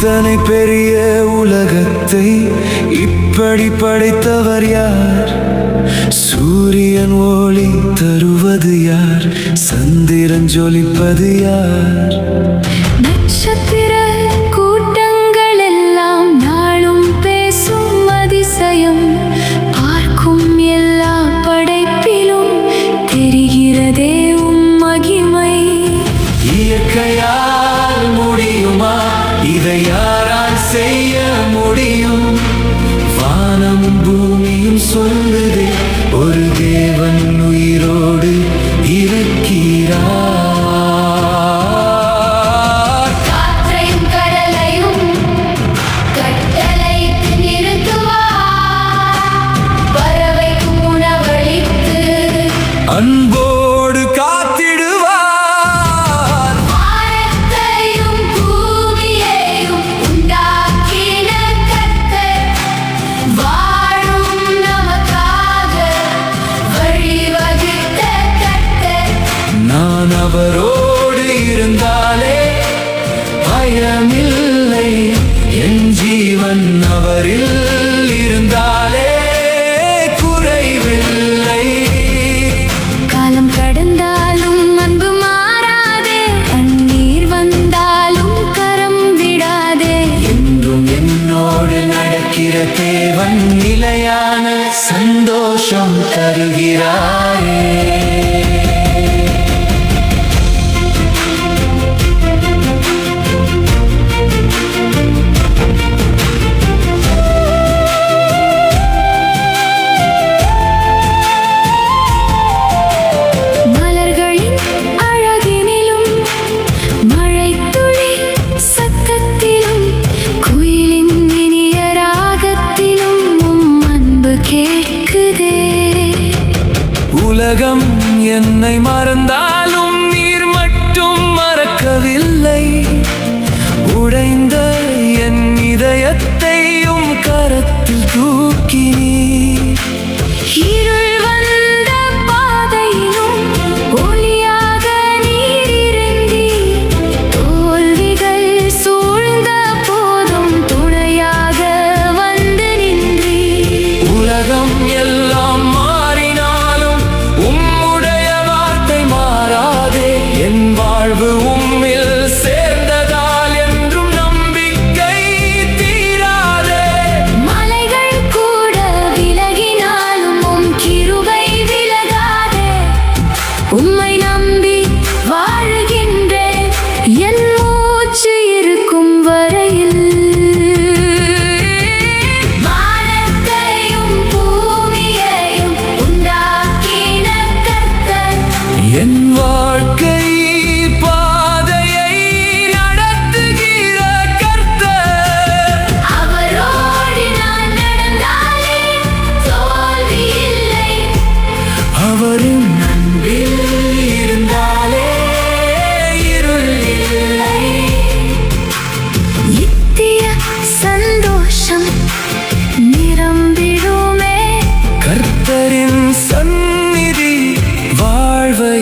இத்தனை பெரிய உலகத்தை இப்படி படைத்தவர் யார்? சூரியன் ஒளி தருவது யார்? சந்திரன் ஜொலிப்பது யார்? நட்சத்திர கூட்டங்கள் எல்லாம் நாளும் பேசும் அதிசயம். பார்க்கும் எல்லா படைப்பிலும் தெரிகிறதே உம் மகிமை. இயற்கையால் முடியுமா? இதை யாரால் செய்ய முடியும்? வானமும் பூமியும் சொல்லுதே, ஒரு தேவன் உயிரோடு இருக்கிறார். காற்றையும் கடலையும் கட்டளையிட்டு நிறுத்துவார். பறவைக்கும் உணவளித்து அன்போடு காத்திடுவார். வானத்தையும் பூமியையும் உண்டாக்கின கர்த்தர். வாழும் நமக்காக வழிவகுத்த கர்த்தர். நான் அவரோடு இருந்தாலே பயமில்லை, என் ஜீவன் அவரில் இருந்தாலே குறைவில்லை. காலம் கடந்தாலும் அன்பு மாறாதே, கண்ணீர் வந்தாலும் கரம் விடாதே. என்றும் என்னோடு நடக்கிற தேவன் நிலையான சந்தோஷம் தருகிறாரே. மலர்களின் அழகினிலும் மழைத்துளி சத்தத்திலும் குயிலின் இனிய ராகத்திலும் உம் அன்பு கேட்குதே. உலகம் என்னை மறந்தாலும் நீர் மட்டும் மறக்கவில்லை. உடைந்த என் இதயத்தையும் கரத்தில் தூக்கினீர். இருள் வந்த பாதையிலும் ஒளியாக நீர் இருந்தீர். தோல்விகள் சூழ்ந்த போதும் துணையாக வந்து நின்றீர். உலகம் எல்லாம் மாறினாலும் உம்முடைய வார்த்தை மாறாதே. என் வாழ்வு உம்மில் சேர்ந்ததால் என்றும் நம்பிக்கை தீராதே. மலைகள் கூட விலகினாலும் உம் கிருபை விலகாதே. உம்மை நம்பி வாழுகின்றேன் என் மூச்சு இருக்கும் வரையில். வானத்தையும் பூமியையும் உண்டாக்கின கர்த்தர். என் வாழ்க்கை பாதையை நடத்துகிற கர்த்தர். அவரோடு நான் நடந்தாலே தோல்வி இல்லை. அவரின் அன்பில் இருந்தாலே இருள் இல்லை. நித்திய சந்தோஷம் நிரம்பிடுமே. கர்த்தரின் சந்நிதி வாழ்வை